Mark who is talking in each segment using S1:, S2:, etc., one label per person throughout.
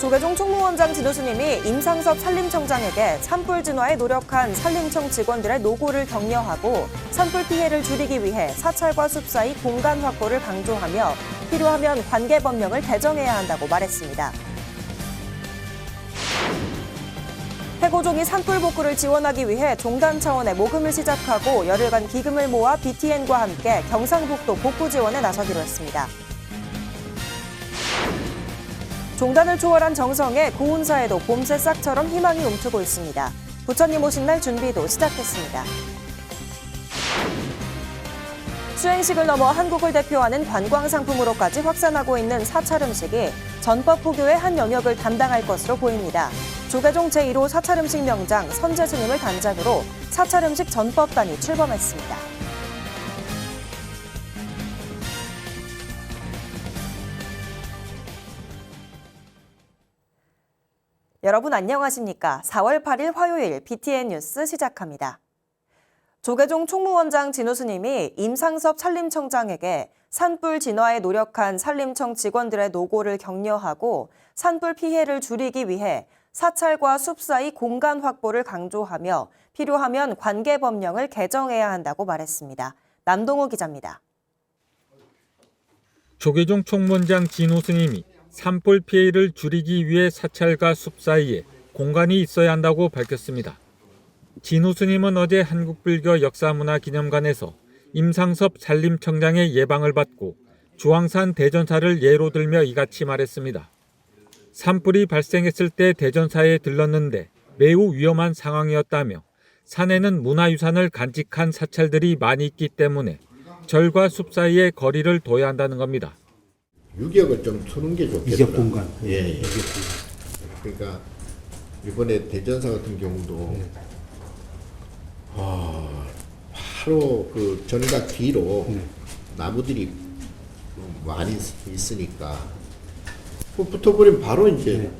S1: 조계종 총무원장 진우스님이 임상섭 산림청장에게 산불 진화에 노력한 산림청 직원들의 노고를 격려하고 산불 피해를 줄이기 위해 사찰과 숲 사이 공간 확보를 강조하며 필요하면 관계 법령을 개정해야 한다고 말했습니다. 태고종이 산불 복구를 지원하기 위해 종단 차원의 모금을 시작하고 열흘간 기금을 모아 BTN과 함께 경상북도 복구 지원에 나서기로 했습니다. 종단을 초월한 정성에 고운사에도 봄 새싹처럼 희망이 움트고 있습니다. 부처님 오신 날 준비도 시작했습니다. 수행식을 넘어 한국을 대표하는 관광상품으로까지 확산하고 있는 사찰 음식이 전법 포교의 한 영역을 담당할 것으로 보입니다. 조계종 제1호 사찰음식 명장 선제스님을 단장으로 사찰음식 전법단이 출범했습니다. 여러분 안녕하십니까? 4월 8일 화요일 BTN 뉴스 시작합니다. 조계종 총무원장 진우스님이 임상섭 산림청장에게 산불 진화에 노력한 산림청 직원들의 노고를 격려하고 산불 피해를 줄이기 위해 사찰과 숲 사이 공간 확보를 강조하며 필요하면 관계 법령을 개정해야 한다고 말했습니다. 남동호 기자입니다.
S2: 조계종 총무원장 진우스님이 산불 피해를 줄이기 위해 사찰과 숲 사이에 공간이 있어야 한다고 밝혔습니다. 진우 스님은 어제 한국불교 역사문화기념관에서 임상섭 산림청장의 예방을 받고 주황산 대전사를 예로 들며 이같이 말했습니다. 산불이 발생했을 때 대전사에 들렀는데 매우 위험한 상황이었다며 산에는 문화유산을 간직한 사찰들이 많이 있기 때문에 절과 숲 사이의 거리를 둬야 한다는 겁니다.
S3: 유격을 좀 두는 게 좋겠더라.
S4: 유격 공간.
S3: 예.
S4: 유격 공간.
S3: 그러니까 이번에 대전사 같은 경우도 바로 그 전각 뒤로 나무들이 많이 있으니까 붙어버리면 바로 이제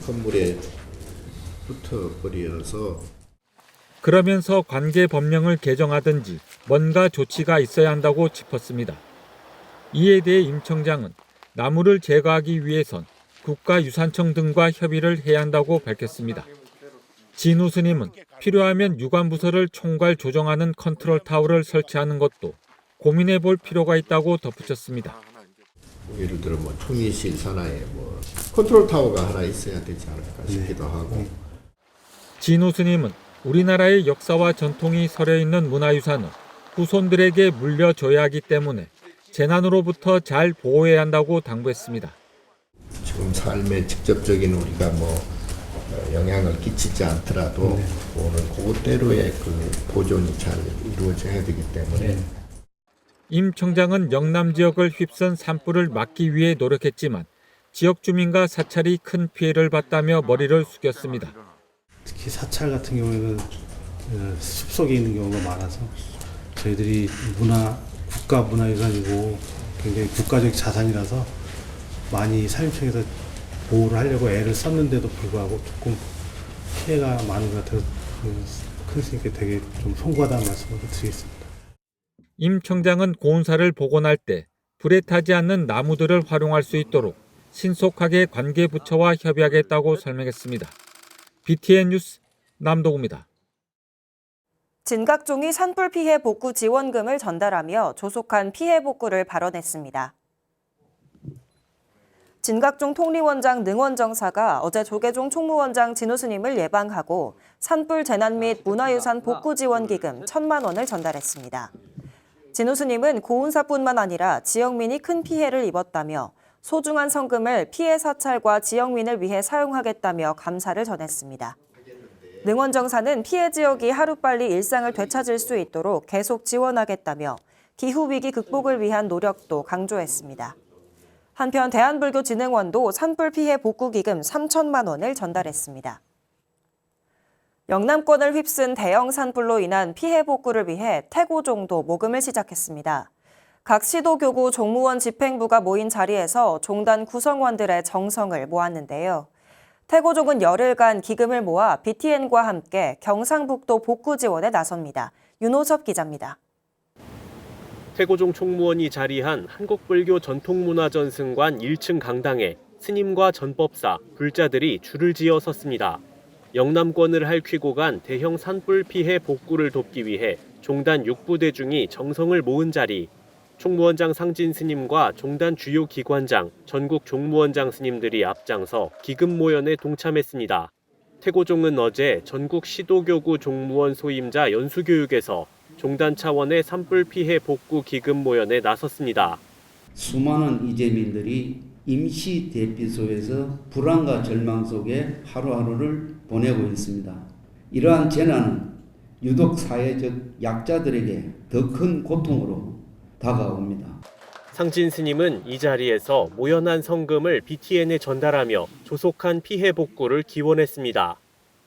S3: 건물에 붙어버려서.
S2: 그러면서 관계 법령을 개정하든지 뭔가 조치가 있어야 한다고 짚었습니다. 이에 대해 임 청장은 나무를 제거하기 위해선 국가유산청 등과 협의를 해야 한다고 밝혔습니다. 진우 스님은 필요하면 유관부서를 총괄 조정하는 컨트롤 타워를 설치하는 것도 고민해 볼 필요가 있다고 덧붙였습니다.
S3: 예를 들어 뭐 총리실 산하에 뭐 컨트롤 타워가 하나 있어야 되지 않을까 싶기도 하고.
S2: 진우 스님은 우리나라의 역사와 전통이 서려 있는 문화유산은 후손들에게 물려줘야 하기 때문에 재난으로부터 잘 보호해야 한다고 당부했습니다.
S3: 지금 삶에 직접적인 우리가 뭐 영향을 끼치지 않더라도 오늘 그대로의 그 보존이 잘 이루어져야 되기 때문에.
S2: 임 청장은 영남 지역을 휩쓴 산불을 막기 위해 노력했지만 지역 주민과 사찰이 큰 피해를 봤다며 머리를 숙였습니다.
S4: 특히 사찰 같은 경우에는 숲속에 있는 경우가 많아서 저희들이 국가 문화유산이고 굉장히 국가적 자산이라서 많이 산림청에서 보호를 하려고 애를 썼는데도 불구하고 조금 피해가 많은 것 같아서 큰 스님께 되게 좀 송구하다는 말씀을 드리겠습니다.
S2: 임 청장은 고운사를 복원할 때 불에 타지 않는 나무들을 활용할 수 있도록 신속하게 관계부처와 협의하겠다고 설명했습니다. BTN 뉴스 남동우입니다.
S1: 진각종이 산불 피해 복구 지원금을 전달하며 조속한 피해 복구를 발언했습니다. 진각종 통리원장 능원정사가 어제 조계종 총무원장 진우스님을 예방하고 산불 재난 및 문화유산 복구 지원 기금 1,000만 원을 전달했습니다. 진우스님은 고운사뿐만 아니라 지역민이 큰 피해를 입었다며 소중한 성금을 피해 사찰과 지역민을 위해 사용하겠다며 감사를 전했습니다. 능원정사는 피해 지역이 하루빨리 일상을 되찾을 수 있도록 계속 지원하겠다며 기후위기 극복을 위한 노력도 강조했습니다. 한편 대한불교진흥원도 산불 피해 복구 기금 3,000만 원을 전달했습니다. 영남권을 휩쓴 대형 산불로 인한 피해 복구를 위해 태고종도 모금을 시작했습니다. 각 시도교구 종무원 집행부가 모인 자리에서 종단 구성원들의 정성을 모았는데요. 태고종은 열흘간 기금을 모아 BTN과 함께 경상북도 복구 지원에 나섭니다. 윤호섭 기자입니다.
S5: 태고종 총무원이 자리한 한국불교 전통문화전승관 1층 강당에 스님과 전법사, 불자들이 줄을 지어 섰습니다. 영남권을 핥히고 간 대형 산불 피해 복구를 돕기 위해 종단 6부대중이 정성을 모은 자리. 총무원장 상진 스님과 종단 주요 기관장, 전국 종무원장 스님들이 앞장서 기금 모연에 동참했습니다. 태고종은 어제 전국 시도교구 종무원 소임자 연수교육에서 종단 차원의 산불 피해 복구 기금 모연에 나섰습니다.
S6: 수많은 이재민들이 임시 대피소에서 불안과 절망 속에 하루하루를 보내고 있습니다. 이러한 재난은 유독 사회적 약자들에게 더 큰 고통으로 다가옵니다.
S5: 상진 스님은 이 자리에서 모연한 성금을 BTN에 전달하며 조속한 피해 복구를 기원했습니다.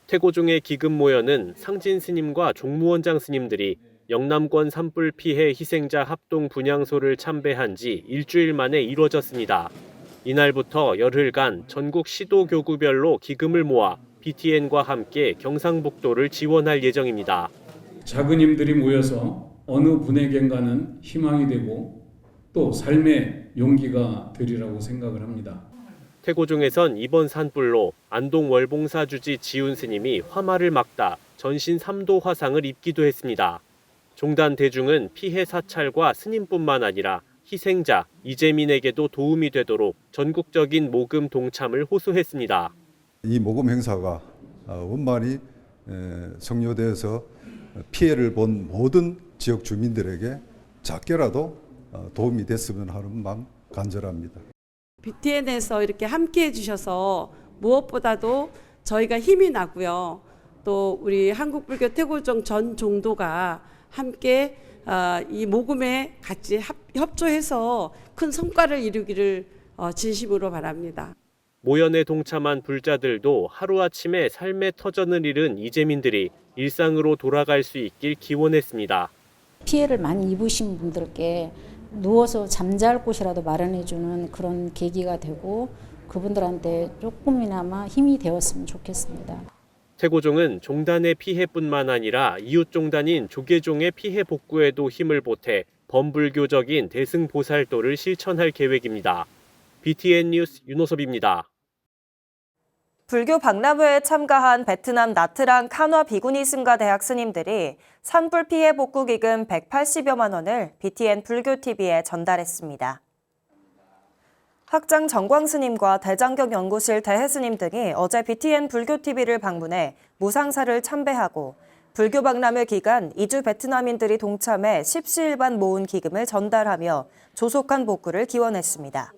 S5: 태고종의 기금 모연은 상진 스님과 종무원장 스님들이 영남권 산불 피해 희생자 합동 분향소를 참배한 지 일주일 만에 이루어졌습니다. 이날부터 열흘간 전국 시도교구별로 기금을 모아 BTN과 함께 경상북도를 지원할 예정입니다.
S7: 작은 힘들이 모여서 어느 분에겐가는 희망이 되고 또 삶의 용기가 되리라고 생각을 합니다.
S5: 태고종에선 이번 산불로 안동 월봉사 주지 지훈 스님이 화마를 막다 전신 3도 화상을 입기도 했습니다. 종단 대중은 피해 사찰과 스님뿐만 아니라 희생자, 이재민에게도 도움이 되도록 전국적인 모금 동참을 호소했습니다.
S8: 이 모금 행사가 원만히 성료돼서 피해를 본 모든 지역 주민들에게 작게라도 도움이 됐으면 하는 마음 간절합니다.
S9: BTN에서 이렇게 함께 해주셔서 무엇보다도 저희가 힘이 나고요. 또 우리 한국불교 태고종 전 종도가 함께 이 모금에 같이 협조해서 큰 성과를 이루기를 진심으로 바랍니다.
S5: 모연에 동참한 불자들도 하루아침에 삶의 터전을 잃은 이재민들이 일상으로 돌아갈 수 있길 기원했습니다.
S10: 피해를 많이 입으신 분들께 누워서 잠잘 곳이라도 마련해주는 그런 계기가 되고 그분들한테 조금이나마 힘이 되었으면 좋겠습니다.
S5: 태고종은 종단의 피해뿐만 아니라 이웃 종단인 조계종의 피해 복구에도 힘을 보태 범불교적인 대승보살도를 실천할 계획입니다. BTN 뉴스 윤호섭입니다.
S1: 불교 박람회에 참가한 베트남 나트랑 칸화 비구니 승가 대학 스님들이 산불 피해 복구 기금 180여만 원을 BTN 불교TV에 전달했습니다. 학장 정광 스님과 대장경 연구실 대해 스님 등이 어제 BTN 불교TV를 방문해 무상사를 참배하고 불교 박람회 기간 이주 베트남인들이 동참해 십시일반 모은 기금을 전달하며 조속한 복구를 기원했습니다.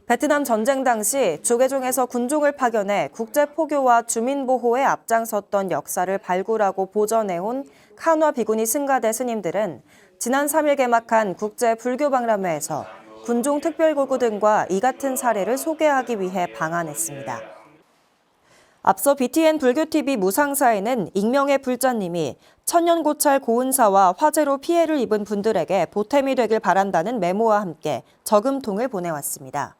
S1: 베트남 전쟁 당시 조계종에서 군종을 파견해 국제포교와 주민보호에 앞장섰던 역사를 발굴하고 보존해온 칸화 비구니 승가대 스님들은 지난 3일 개막한 국제불교박람회에서 군종 특별고구 등과 이 같은 사례를 소개하기 위해 방한했습니다. 앞서 BTN 불교TV 무상사에는 익명의 불자님이 천년고찰 고은사와 화재로 피해를 입은 분들에게 보탬이 되길 바란다는 메모와 함께 저금통을 보내왔습니다.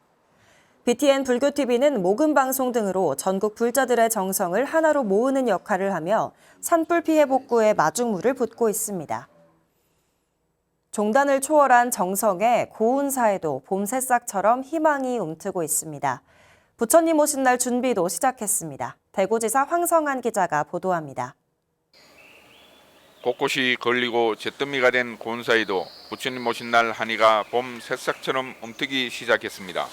S1: BTN 불교TV는 모금 방송 등으로 전국 불자들의 정성을 하나로 모으는 역할을 하며 산불 피해 복구에 마중물을 붓고 있습니다. 종단을 초월한 정성에 고운사에도 봄 새싹처럼 희망이 움트고 있습니다. 부처님 오신 날 준비도 시작했습니다. 대구지사 황성한 기자가 보도합니다.
S11: 곳곳이 걸리고 잿더미가 된 고운사에도 부처님 오신 날 한이가 봄 새싹처럼 움트기 시작했습니다.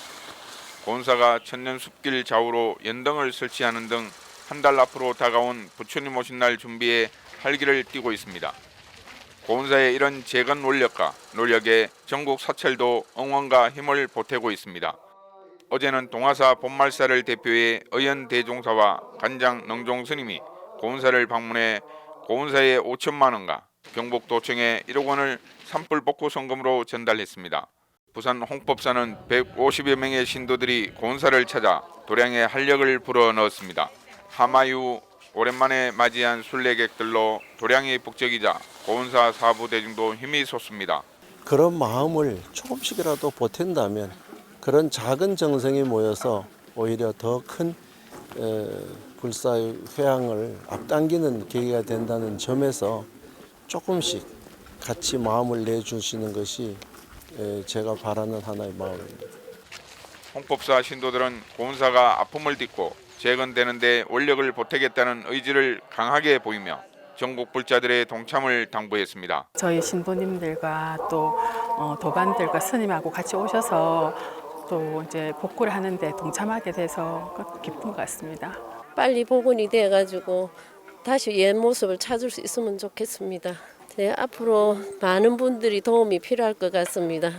S11: 고운사가 천년숲길 좌우로 연등을 설치하는 등 한 달 앞으로 다가온 부처님 오신 날 준비에 활기를 띠고 있습니다. 고운사의 이런 재건 원력과 노력에 전국 사찰도 응원과 힘을 보태고 있습니다. 어제는 동화사 봄말사를 대표해 의연 대종사와 간장 능종 스님이 고운사를 방문해 고운사에 5천만 원과 경북도청에 1억 원을 산불 복구 성금으로 전달했습니다. 부산 홍법사는 150여 명의 신도들이 고운사를 찾아 도량에 활력을 불어넣었습니다. 하마유 오랜만에 맞이한 순례객들로 도량이 북적이자 고운사 사부 대중도 힘이 솟습니다.
S12: 그런 마음을 조금씩이라도 보탠다면 그런 작은 정성이 모여서 오히려 더 큰 불사의 회항을 앞당기는 계기가 된다는 점에서 조금씩 같이 마음을 내주시는 것이 제가 바라는 하나의 마음입니다.
S11: 홍법사 신도들은 고은사가 아픔을 딛고 재건되는 데 원력을 보태겠다는 의지를 강하게 보이며 전국 불자들의 동참을 당부했습니다.
S13: 저희 신도님들과 또 도반들과 스님하고 같이 오셔서 또 이제 복구를 하는데 동참하게 돼서 기쁜 것 같습니다.
S14: 빨리 복원이 돼가지고 다시 옛 모습을 찾을 수 있으면 좋겠습니다. 네, 앞으로 많은 분들이 도움이 필요할 것 같습니다.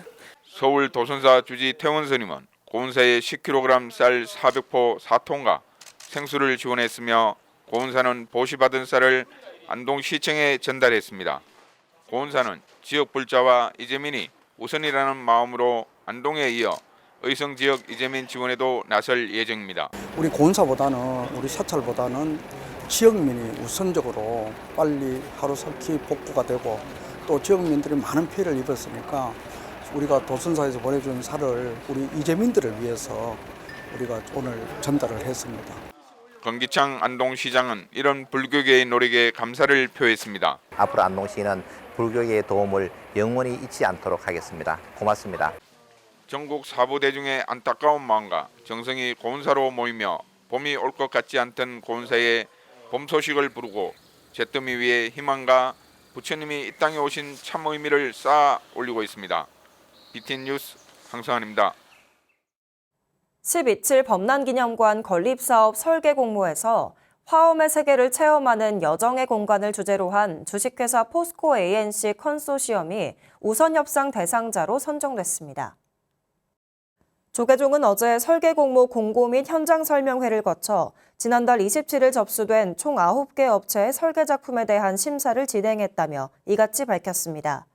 S11: 서울 도선사 주지 태원 스님은 고은사에 10kg 쌀 400포 4톤과 생수를 지원했으며 고은사는 보시받은 쌀을 안동시청에 전달했습니다. 고은사는 지역 불자와 이재민이 우선이라는 마음으로 안동에 이어 의성 지역 이재민 지원에도 나설 예정입니다.
S15: 우리 고은사보다는 우리 사찰보다는 지역민이 우선적으로 빨리 하루속히 복구가 되고 또 지역민들이 많은 피해를 입었으니까 우리가 도선사에서 보내준 쌀을 우리 이재민들을 위해서 우리가 오늘 전달을 했습니다.
S11: 권기창 안동시장은 이런 불교계의 노력에 감사를 표했습니다.
S16: 앞으로 안동시는 불교계의 도움을 영원히 잊지 않도록 하겠습니다. 고맙습니다.
S11: 전국 사부대중의 안타까운 마음과 정성이 고은사로 모이며 봄이 올 것 같지 않던 고은사에 봄 소식을 부르고 잿더미 위에 희망과 부처님이 이 땅에 오신 참 의미를 쌓아 올리고 있습니다. BTN 뉴스 황성환입니다.
S1: 12.7 범난기념관 건립사업 설계 공모에서 화엄의 세계를 체험하는 여정의 공간을 주제로 한 주식회사 포스코 ANC 컨소시엄이 우선 협상 대상자로 선정됐습니다. 조계종은 어제 설계 공모 공고 및 현장 설명회를 거쳐 지난달 27일 접수된 총 9개 업체의 설계 작품에 대한 심사를 진행했다며 이같이 밝혔습니다.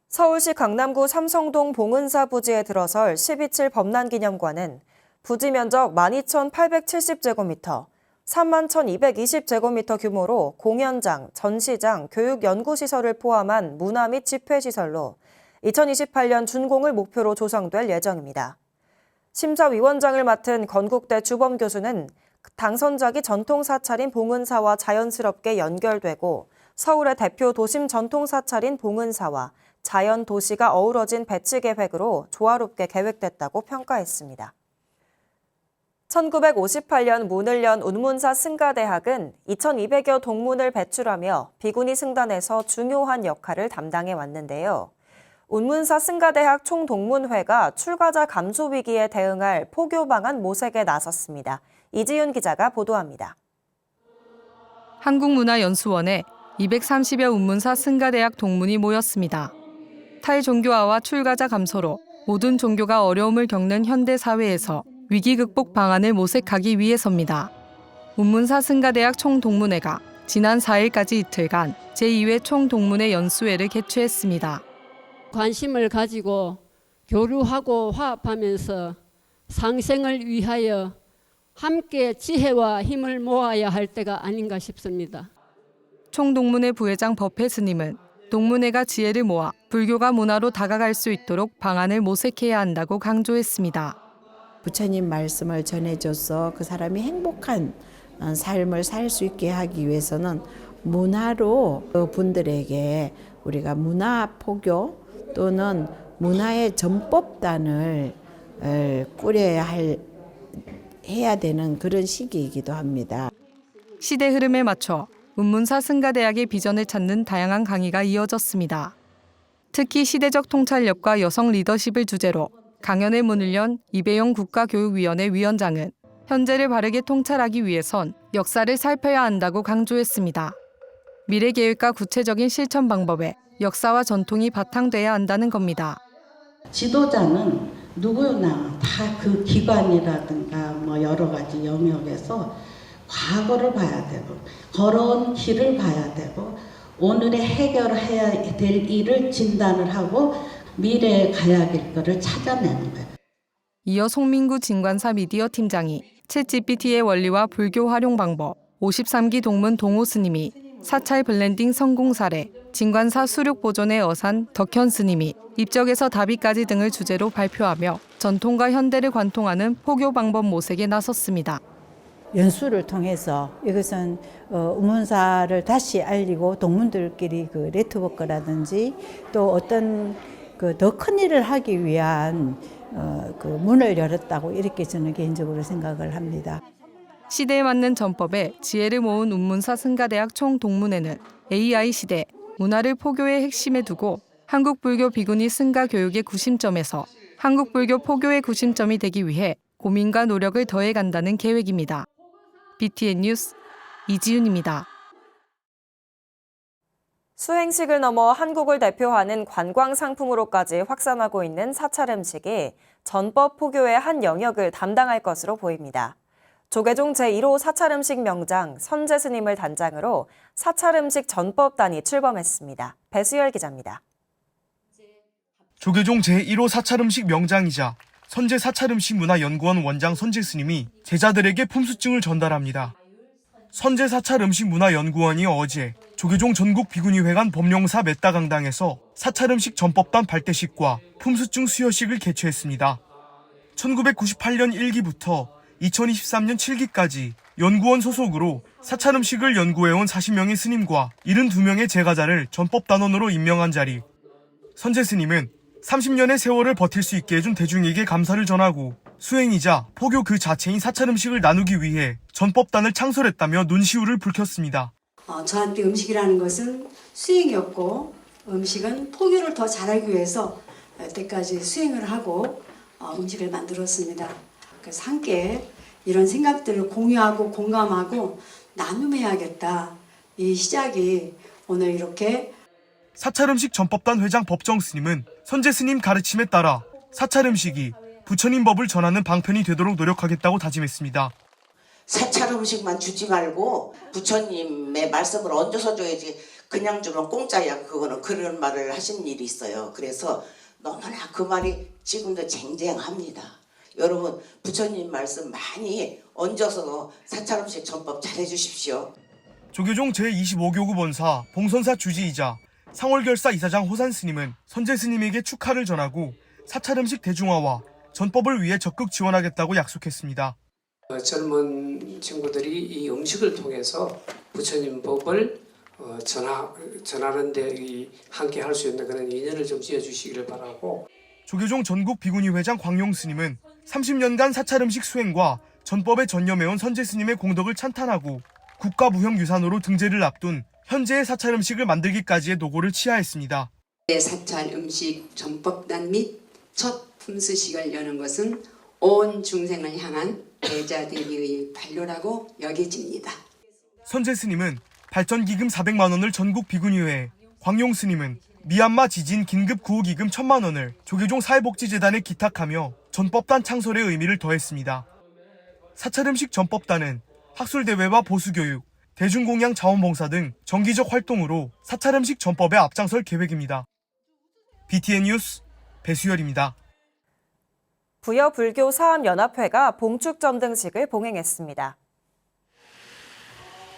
S1: 서울시 강남구 삼성동 봉은사 부지에 들어설 12.7 범난기념관은 부지 면적 12,870제곱미터, 31,220제곱미터 규모로 공연장, 전시장, 교육연구시설을 포함한 문화 및 집회시설로 2028년 준공을 목표로 조성될 예정입니다. 심사위원장을 맡은 건국대 주범 교수는 당선작이 전통사찰인 봉은사와 자연스럽게 연결되고 서울의 대표 도심 전통사찰인 봉은사와 자연 도시가 어우러진 배치 계획으로 조화롭게 계획됐다고 평가했습니다. 1958년 문을 연 운문사 승가대학은 2,200여 동문을 배출하며 비구니 승단에서 중요한 역할을 담당해 왔는데요. 운문사 승가대학 총동문회가 출가자 감소 위기에 대응할 포교 방안 모색에 나섰습니다. 이지윤 기자가 보도합니다.
S17: 한국문화연수원에 230여 운문사 승가대학 동문이 모였습니다. 탈종교화와 출가자 감소로 모든 종교가 어려움을 겪는 현대 사회에서 위기 극복 방안을 모색하기 위해서입니다. 운문사 승가대학 총동문회가 지난 4일까지 이틀간 제2회 총동문회 연수회를 개최했습니다.
S18: 관심을 가지고 교류하고 화합하면서 상생을 위하여 함께 지혜와 힘을 모아야 할 때가 아닌가 싶습니다.
S17: 총동문회 부회장 법회 스님은 동문회가 지혜를 모아 불교가 문화로 다가갈 수 있도록 방안을 모색해야 한다고 강조했습니다.
S19: 부처님 말씀을 전해줘서 그 사람이 행복한 삶을 살 수 있게 하기 위해서는 문화로 분들에게 우리가 문화 포교 또는 문화의 전법단을 꾸려야 해야 되는 그런 시기이기도 합니다.
S17: 시대 흐름에 맞춰 운문사 승가대학의 비전을 찾는 다양한 강의가 이어졌습니다. 특히 시대적 통찰력과 여성 리더십을 주제로 강연의 문을 연 이배용 국가교육위원회 위원장은 현재를 바르게 통찰하기 위해선 역사를 살펴야 한다고 강조했습니다. 미래계획과 구체적인 실천 방법에 역사와 전통이 바탕돼야 한다는 겁니다.
S20: 지도자는 누구나 다 그 기관이라든가 뭐 여러 가지 영역에서 과거를 봐야 되고 걸어온 길을 봐야 되고 오늘에 해결해야 될 일을 진단을 하고 미래에 가야 될 것을 찾아내는 거예요.
S17: 이어 송민구 진관사 미디어 팀장이 챗GPT의 원리와 불교 활용 방법, 53기 동문 동호 스님이 사찰 블렌딩 성공 사례, 진관사 수륙 보존의 어산 덕현 스님이 입적에서 다비까지 등을 주제로 발표하며 전통과 현대를 관통하는 포교 방법 모색에 나섰습니다.
S21: 연수를 통해서 이것은 운문사를 다시 알리고 동문들끼리 그 네트워크라든지 또 어떤 그 더 큰 일을 하기 위한 그 문을 열었다고 이렇게 저는 개인적으로 생각을 합니다.
S17: 시대에 맞는 전법에 지혜를 모은 운문사 승가대학 총동문회는 AI 시대, 문화를 포교의 핵심에 두고 한국불교 비구니 승가 교육의 구심점에서 한국불교 포교의 구심점이 되기 위해 고민과 노력을 더해간다는 계획입니다. BTN 뉴스 이지윤입니다.
S1: 수행식을 넘어 한국을 대표하는 관광 상품으로까지 확산하고 있는 사찰 음식이 전법 포교의 한 영역을 담당할 것으로 보입니다. 조계종 제1호 사찰음식 명장 선재 스님을 단장으로 사찰음식 전법단이 출범했습니다. 배수열 기자입니다.
S3: 조계종 제1호 사찰음식 명장이자 선재 사찰음식문화연구원 원장 선재 스님이 제자들에게 품수증을 전달합니다. 선재 사찰음식문화연구원이 어제 조계종 전국 비구니회관 법령사 메따강당에서 사찰음식 전법단 발대식과 품수증 수여식을 개최했습니다. 1998년 1기부터 2023년 7기까지 연구원 소속으로 사찰음식을 연구해온 40명의 스님과 72명의 제가자를 전법단원으로 임명한 자리. 선재 스님은 30년의 세월을 버틸 수 있게 해준 대중에게 감사를 전하고 수행이자 포교 그 자체인 사찰음식을 나누기 위해 전법단을 창설했다며 눈시울을 붉혔습니다.
S22: 저한테 음식이라는 것은 수행이었고 음식은 포교를 더 잘하기 위해서 여태까지 수행을 하고 음식을 만들었습니다. 그래서 함께 이런 생각들을 공유하고 공감하고 나눔해야겠다. 이 시작이 오늘 이렇게
S3: 사찰음식 전법단 회장 법정 스님은 선재 스님 가르침에 따라 사찰음식이 부처님 법을 전하는 방편이 되도록 노력하겠다고 다짐했습니다.
S23: 사찰음식만 주지 말고 부처님의 말씀을 얹어서 줘야지 그냥 주면 공짜야. 그거는 그런 말을 하신 일이 있어요. 그래서 너무나 그 말이 지금도 쟁쟁합니다. 여러분 부처님 말씀 많이 얹어서 사찰음식 전법 잘해 주십시오.
S3: 조계종 제25교구 본사 봉선사 주지이자 상월결사 이사장 호산 스님은 선재 스님에게 축하를 전하고 사찰음식 대중화와 전법을 위해 적극 지원하겠다고 약속했습니다.
S24: 젊은 친구들이 이 음식을 통해서 부처님 법을 전하는 데 함께 할 수 있는 그런 인연을 좀 지어주시기를 바라고.
S3: 조계종 전국 비구니 회장 광용 스님은 30년간 사찰음식 수행과 전법에 전념해온 선재 스님의 공덕을 찬탄하고 국가무형유산으로 등재를 앞둔 현재의 사찰음식을 만들기까지의 노고를 치하했습니다.
S25: 사찰음식 전법단 및 첫 품수식을 여는 것은 온 중생을 향한 대자대비의 발로라고 여겨집니다.
S3: 선재 스님은 발전기금 400만 원을 전국 비구니회에, 광용 스님은 미얀마 지진 긴급 구호기금 1,000만 원을 조계종 사회복지재단에 기탁하며 전법단 창설의 의미를 더했습니다. 사찰음식 전법단은 학술대회와 보수교육, 대중공양 자원봉사 등 정기적 활동으로 사찰음식 전법에 앞장설 계획입니다. BTN 뉴스 배수열입니다.
S1: 부여불교 사암연합회가 봉축점등식을 봉행했습니다.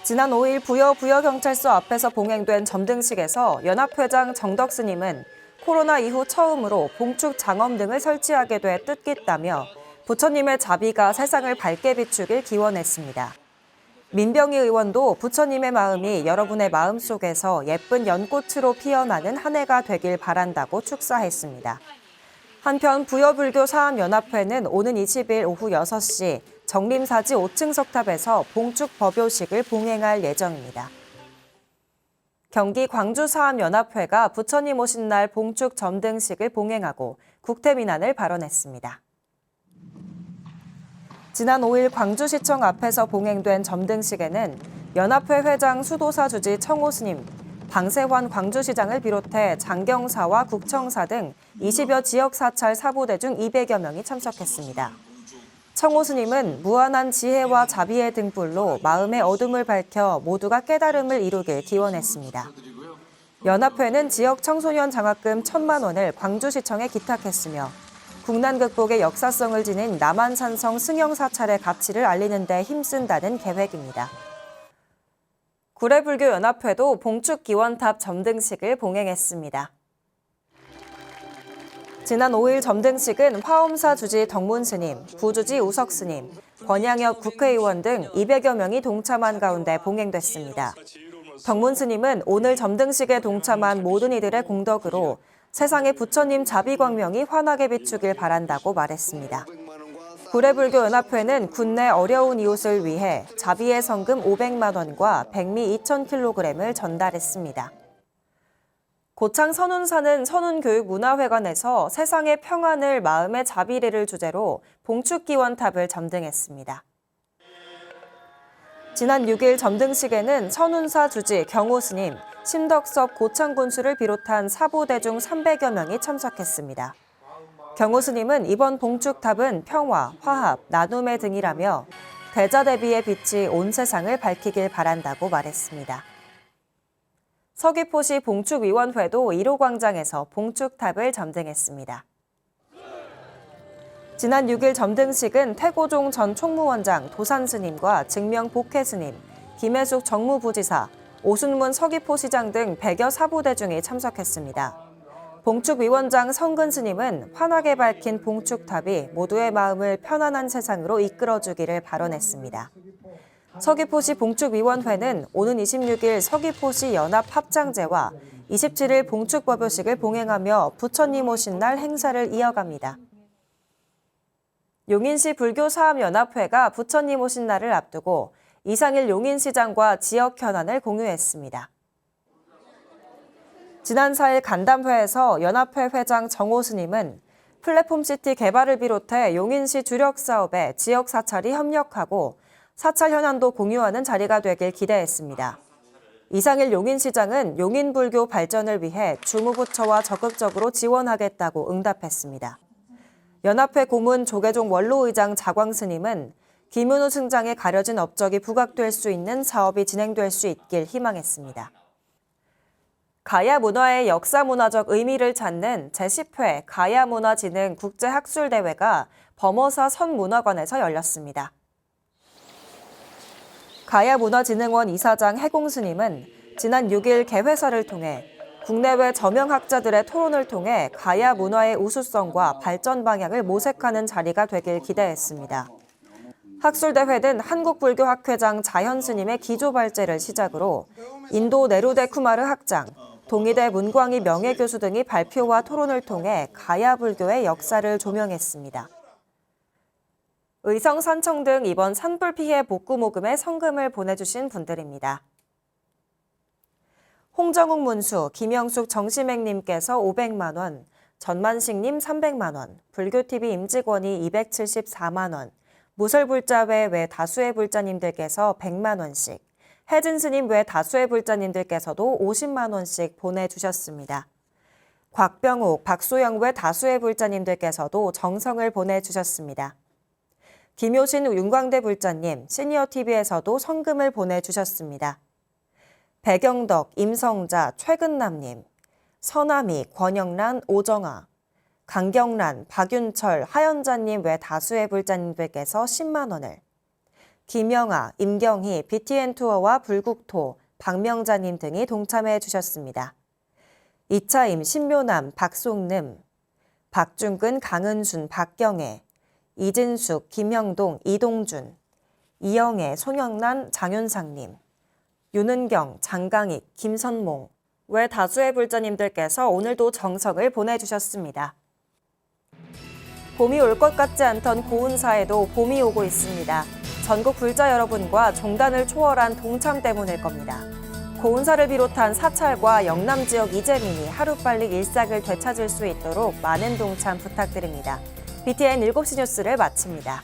S1: 지난 5일 부여경찰서 앞에서 봉행된 점등식에서 연합회장 정덕 스님은 코로나 이후 처음으로 봉축 장엄 등을 설치하게 돼 뜻깊다며 부처님의 자비가 세상을 밝게 비추길 기원했습니다. 민병희 의원도 부처님의 마음이 여러분의 마음 속에서 예쁜 연꽃으로 피어나는 한 해가 되길 바란다고 축사했습니다. 한편 부여불교 사암연합회는 오는 20일 오후 6시 정림사지 5층 석탑에서 봉축 법요식을 봉행할 예정입니다. 경기 광주사암연합회가 부처님 오신 날 봉축 점등식을 봉행하고 국태민안을 발언했습니다. 지난 5일 광주시청 앞에서 봉행된 점등식에는 연합회 회장 수도사 주지 청호 스님, 방세환 광주시장을 비롯해 장경사와 국청사 등 20여 지역 사찰 사보대 중 200여 명이 참석했습니다. 청호 스님은 무한한 지혜와 자비의 등불로 마음의 어둠을 밝혀 모두가 깨달음을 이루길 기원했습니다. 연합회는 지역 청소년 장학금 1,000만 원을 광주시청에 기탁했으며 국난 극복의 역사성을 지닌 남한산성 승영사찰의 가치를 알리는 데 힘쓴다는 계획입니다. 구례불교연합회도 봉축기원탑 점등식을 봉행했습니다. 지난 5일 점등식은 화엄사 주지 덕문스님, 부주지 우석스님, 권양혁 국회의원 등 200여 명이 동참한 가운데 봉행됐습니다. 덕문스님은 오늘 점등식에 동참한 모든 이들의 공덕으로 세상의 부처님 자비광명이 환하게 비추길 바란다고 말했습니다. 구례불교연합회는 군내 어려운 이웃을 위해 자비의 성금 500만 원과 백미 2,000kg을 전달했습니다. 고창 선운사는 선운교육문화회관에서 세상의 평안을 마음의 자비례를 주제로 봉축기원탑을 점등했습니다. 지난 6일 점등식에는 선운사 주지 경호스님, 심덕섭 고창군수를 비롯한 사부대중 300여 명이 참석했습니다. 경호스님은 이번 봉축탑은 평화, 화합, 나눔의 등이라며 대자대비의 빛이 온 세상을 밝히길 바란다고 말했습니다. 서귀포시 봉축위원회도 1호 광장에서 봉축탑을 점등했습니다. 지난 6일 점등식은 태고종 전 총무원장 도산스님과 증명 복혜스님, 김혜숙 정무부지사, 오순문 서귀포시장 등 100여 사부대중이 참석했습니다. 봉축위원장 성근스님은 환하게 밝힌 봉축탑이 모두의 마음을 편안한 세상으로 이끌어주기를 발언했습니다. 서귀포시 봉축위원회는 오는 26일 서귀포시 연합합장제와 27일 봉축법요식을 봉행하며 부처님 오신 날 행사를 이어갑니다. 용인시 불교사업연합회가 부처님 오신 날을 앞두고 이상일 용인시장과 지역 현안을 공유했습니다. 지난 4일 간담회에서 연합회 회장 정호스님은 플랫폼시티 개발을 비롯해 용인시 주력 사업에 지역 사찰이 협력하고 사찰 현안도 공유하는 자리가 되길 기대했습니다. 이상일 용인시장은 용인불교 발전을 위해 주무부처와 적극적으로 지원하겠다고 응답했습니다. 연합회 고문 조계종 원로의장 자광스님은 김은우 승장의 가려진 업적이 부각될 수 있는 사업이 진행될 수 있길 희망했습니다. 가야 문화의 역사문화적 의미를 찾는 제10회 가야문화진흥 국제학술대회가 범어사 선문화관에서 열렸습니다. 가야문화진흥원 이사장 해공스님은 지난 6일 개회사를 통해 국내외 저명학자들의 토론을 통해 가야 문화의 우수성과 발전 방향을 모색하는 자리가 되길 기대했습니다. 학술대회는 한국불교학회장 자현스님의 기조발제를 시작으로 인도 네루데 쿠마르 학장, 동의대 문광희 명예교수 등이 발표와 토론을 통해 가야 불교의 역사를 조명했습니다. 의성, 산청 등 이번 산불 피해 복구 모금에 성금을 보내주신 분들입니다. 홍정욱 문수, 김영숙 정시맹님께서 500만 원, 전만식님 300만 원, 불교TV 임직원이 274만 원, 무설불자회 외 다수의 불자님들께서 100만 원씩, 혜진스님 외 다수의 불자님들께서도 50만 원씩 보내주셨습니다. 곽병옥, 박소영 외 다수의 불자님들께서도 정성을 보내주셨습니다. 김효신 윤광대 불자님, 시니어TV에서도 성금을 보내주셨습니다. 배경덕, 임성자, 최근남님, 서남희, 권영란, 오정아, 강경란, 박윤철, 하연자님 외 다수의 불자님들께서 10만 원을, 김영아, 임경희, BTN투어와 불국토, 박명자님 등이 동참해 주셨습니다. 이차임, 신묘남, 박송름, 박중근, 강은순, 박경애, 이진숙, 김형동, 이동준, 이영애, 송영란, 장윤상님, 윤은경, 장강익, 김선몽 외 다수의 불자님들께서 오늘도 정성을 보내주셨습니다. 봄이 올 것 같지 않던 고운사에도 봄이 오고 있습니다. 전국 불자 여러분과 종단을 초월한 동참 때문일 겁니다. 고운사를 비롯한 사찰과 영남 지역 이재민이 하루빨리 일상을 되찾을 수 있도록 많은 동참 부탁드립니다. BTN 7시 뉴스를 마칩니다.